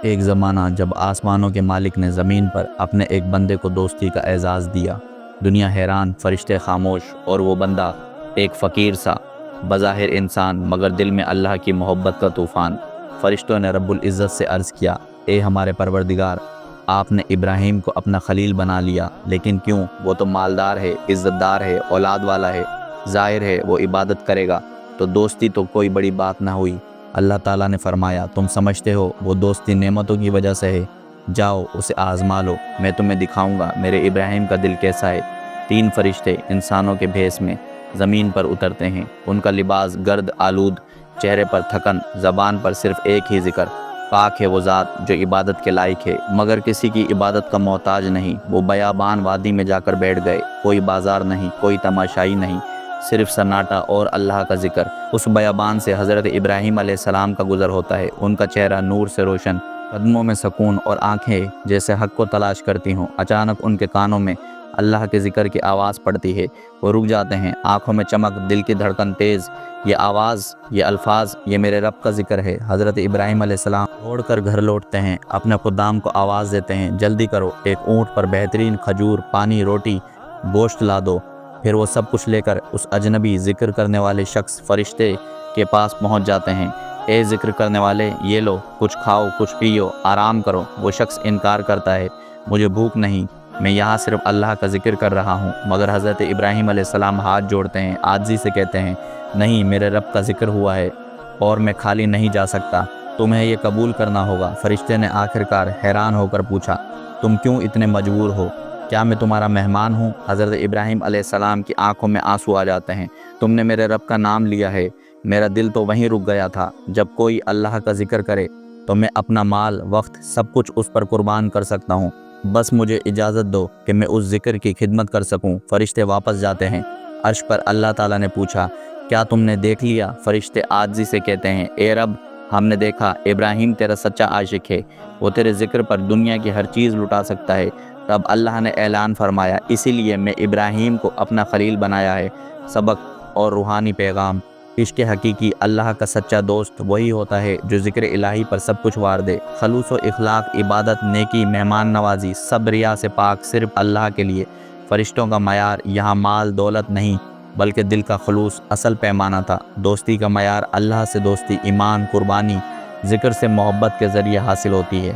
ایک زمانہ جب آسمانوں کے مالک نے زمین پر اپنے ایک بندے کو دوستی کا اعزاز دیا، دنیا حیران، فرشتے خاموش، اور وہ بندہ ایک فقیر سا، بظاہر انسان مگر دل میں اللہ کی محبت کا طوفان۔ فرشتوں نے رب العزت سے عرض کیا، اے ہمارے پروردگار، آپ نے ابراہیم کو اپنا خلیل بنا لیا، لیکن کیوں؟ وہ تو مالدار ہے، عزت دار ہے، اولاد والا ہے، ظاہر ہے وہ عبادت کرے گا، تو دوستی تو کوئی بڑی بات نہ ہوئی۔ اللہ تعالیٰ نے فرمایا، تم سمجھتے ہو وہ دوستی نعمتوں کی وجہ سے ہے؟ جاؤ اسے آزما لو، میں تمہیں دکھاؤں گا میرے ابراہیم کا دل کیسا ہے۔ 3 فرشتے انسانوں کے بھیس میں زمین پر اترتے ہیں، ان کا لباس گرد آلود، چہرے پر تھکن، زبان پر صرف ایک ہی ذکر، پاک ہے وہ ذات جو عبادت کے لائق ہے مگر کسی کی عبادت کا محتاج نہیں۔ وہ بیابان وادی میں جا کر بیٹھ گئے، کوئی بازار نہیں، کوئی تماشائی نہیں، صرف سناٹا اور اللہ کا ذکر۔ اس بیابان سے حضرت ابراہیم علیہ السلام کا گزر ہوتا ہے، ان کا چہرہ نور سے روشن، قدموں میں سکون اور آنکھیں جیسے حق کو تلاش کرتی ہوں۔ اچانک ان کے کانوں میں اللہ کے ذکر کی آواز پڑتی ہے، وہ رک جاتے ہیں، آنکھوں میں چمک، دل کی دھڑکن تیز۔ یہ آواز، یہ الفاظ، یہ میرے رب کا ذکر ہے۔ حضرت ابراہیم علیہ السلام دوڑ کر گھر لوٹتے ہیں، اپنے خدام کو آواز دیتے ہیں، جلدی کرو، ایک اونٹ پر بہترین کھجور، پانی، روٹی، گوشت لا دو۔ پھر وہ سب کچھ لے کر اس اجنبی ذکر کرنے والے شخص فرشتے کے پاس پہنچ جاتے ہیں۔ اے ذکر کرنے والے، یہ لو، کچھ کھاؤ، کچھ پیو، آرام کرو۔ وہ شخص انکار کرتا ہے، مجھے بھوک نہیں، میں یہاں صرف اللہ کا ذکر کر رہا ہوں۔ مگر حضرت ابراہیم علیہ السلام ہاتھ جوڑتے ہیں، عاجزی سے کہتے ہیں، نہیں، میرے رب کا ذکر ہوا ہے اور میں خالی نہیں جا سکتا، تمہیں یہ قبول کرنا ہوگا۔ فرشتے نے آخرکار حیران ہو کر پوچھا، تم کیوں اتنے مجبور ہو؟ کیا میں تمہارا مہمان ہوں؟ حضرت ابراہیم علیہ السلام کی آنکھوں میں آنسو آ جاتے ہیں، تم نے میرے رب کا نام لیا ہے، میرا دل تو وہیں رک گیا تھا۔ جب کوئی اللہ کا ذکر کرے تو میں اپنا مال، وقت، سب کچھ اس پر قربان کر سکتا ہوں، بس مجھے اجازت دو کہ میں اس ذکر کی خدمت کر سکوں۔ فرشتے واپس جاتے ہیں۔ عرش پر اللہ تعالیٰ نے پوچھا، کیا تم نے دیکھ لیا؟ فرشتے عاجزی سے کہتے ہیں، اے رب، ہم نے دیکھا، ابراہیم تیرا سچا عاشق ہے، وہ تیرے ذکر پر دنیا کی ہر چیز لٹا سکتا ہے۔ تب اللہ نے اعلان فرمایا، اسی لیے میں ابراہیم کو اپنا خلیل بنایا ہے۔ سبق اور روحانی پیغام: عشق حقیقی، اللہ کا سچا دوست وہی ہوتا ہے جو ذکر الہی پر سب کچھ وار دے۔ خلوص و اخلاق، عبادت، نیکی، مہمان نوازی، سب ریا سے پاک، صرف اللہ کے لیے۔ فرشتوں کا معیار یہاں مال دولت نہیں بلکہ دل کا خلوص اصل پیمانہ تھا۔ دوستی کا معیار اللہ سے دوستی، ایمان، قربانی، ذکر سے محبت کے ذریعے حاصل ہوتی ہے۔